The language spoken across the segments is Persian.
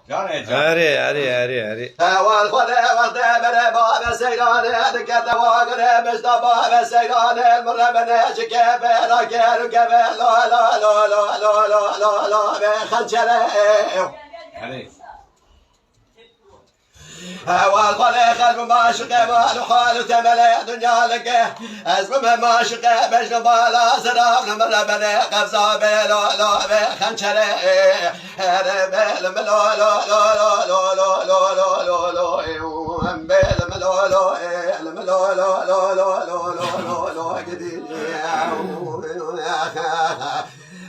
هري والخذ والدبر باب سيران دكت واقر مجد باب سيران المر من شكيف راكر كيف لا لا لا لا لا لا لا لا بخنجره والخلق الماشقة والحال تملي دنيا لك اسم ماشقة بجن بالا زراب نمر بني قفزة بلا لا بخنجره بلا ملا لا لا لا لا لا لا لا لا لا بلا ملا لا ملا لا لا لا لا لا لا جديد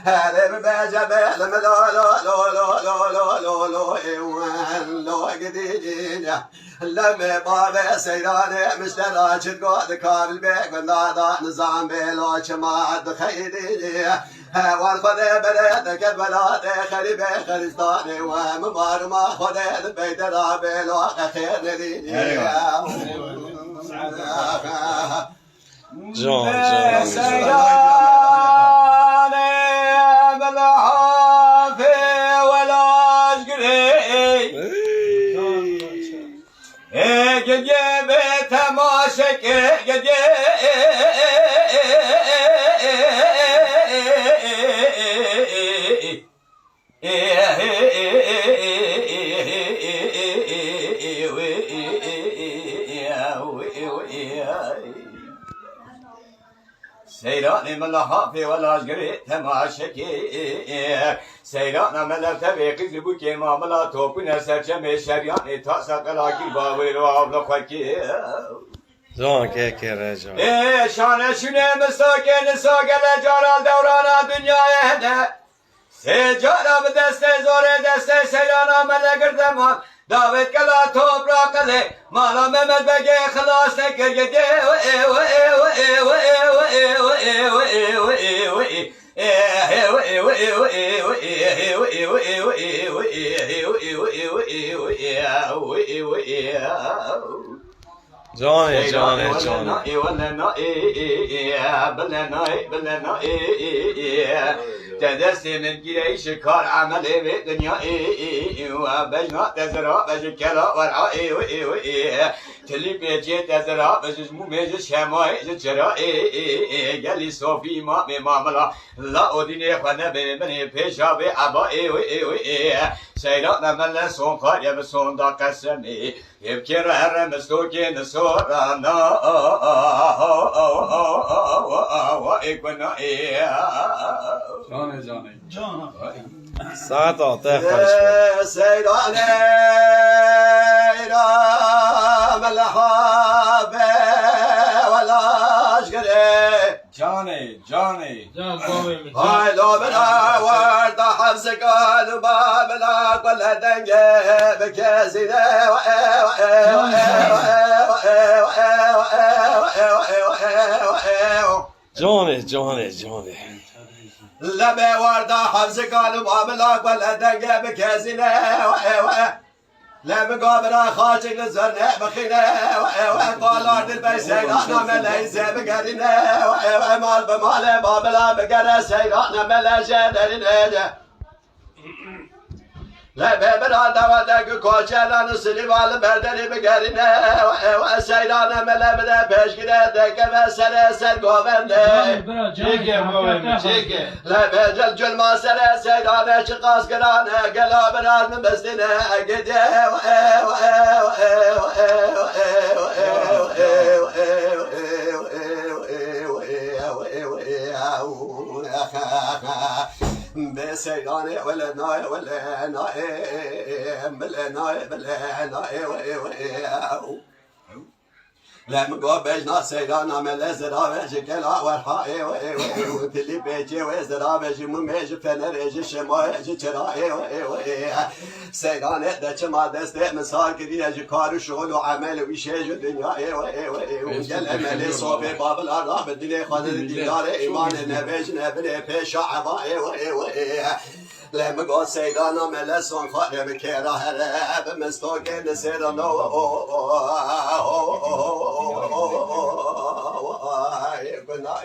هذا بجبل ملا لا لا لا لا لا لا لا لا جديد لما بابا سيراني مشترى شرقود كامل بيك والنادا نظام بيلو شماعد خيري والخذ بلدك البلاد خريب خريستاني وممار ما خذ البيت رابي لو خير لي جون سيران ملها في ولا جري تماشكي سيران ملها تبيك زبوكي ما ملا توبنا سرچم شريان تاسا قلاكي باوي وابلا خكي جون كي رجال شان شنه مساكن ساگل جارال دوران دنیای هده سجارا بدست زور دست سیرانا ملگردم دعوت کلا توبرا کله مالا ممد بگه خلاص نکر گده جوني تدرسي من جريش كار عملي بالدنيا وبجنا تزرع بجكلا ورعا تلي بيجي تزرع بجمو ميج شماي جرا قالي صوفي ما بمعملا لا أوديني خنا بمني بيشا بأبا سيرنا من سون خار يبسون دا قسمي يبكي رهر مستوكي نسورانا وإكونا جانه ساعت آته سيراني رام الحابة ولا أشقري جان هاي لو بلا ورد حبس قال بابلا كل دنجة بكاسينة جوني لما ورد حبس قال بابلا كل دنجة بكاسينة لما قابنا خاشق لزرنا بخينا قال أرض البيسينا مليزة بقرنا مال بمال بابلا بقرنا سيرانا مليزة درنا لا ببرا دوادك كوشانا نسلي والبردري بقرنا سيرانا ملا بدا بشكرا دك بسر سر قوبنده لا بجل جل ما سر سيرانا شقاس قرانا قلا برار من بسدنا قده بسيراني ولا ناي ولا ناي بلا ناي بلا ناي لا مقابل ناس سيرانا من زرابة كلا ورحاء وتلي بيجي وزرابة مميج فنرج شمايج شراء سيرانا دش ما دست مسار كدي كار شغل وعمل ويشيج الدنيا وجل عمل صوب باب الأرض بالدنيا خالد الديار إيمان نبيج نبلي بيش عباء لما قال سيدانا ملسون خارب كيرا هرب مستوكين سيدانا قلنا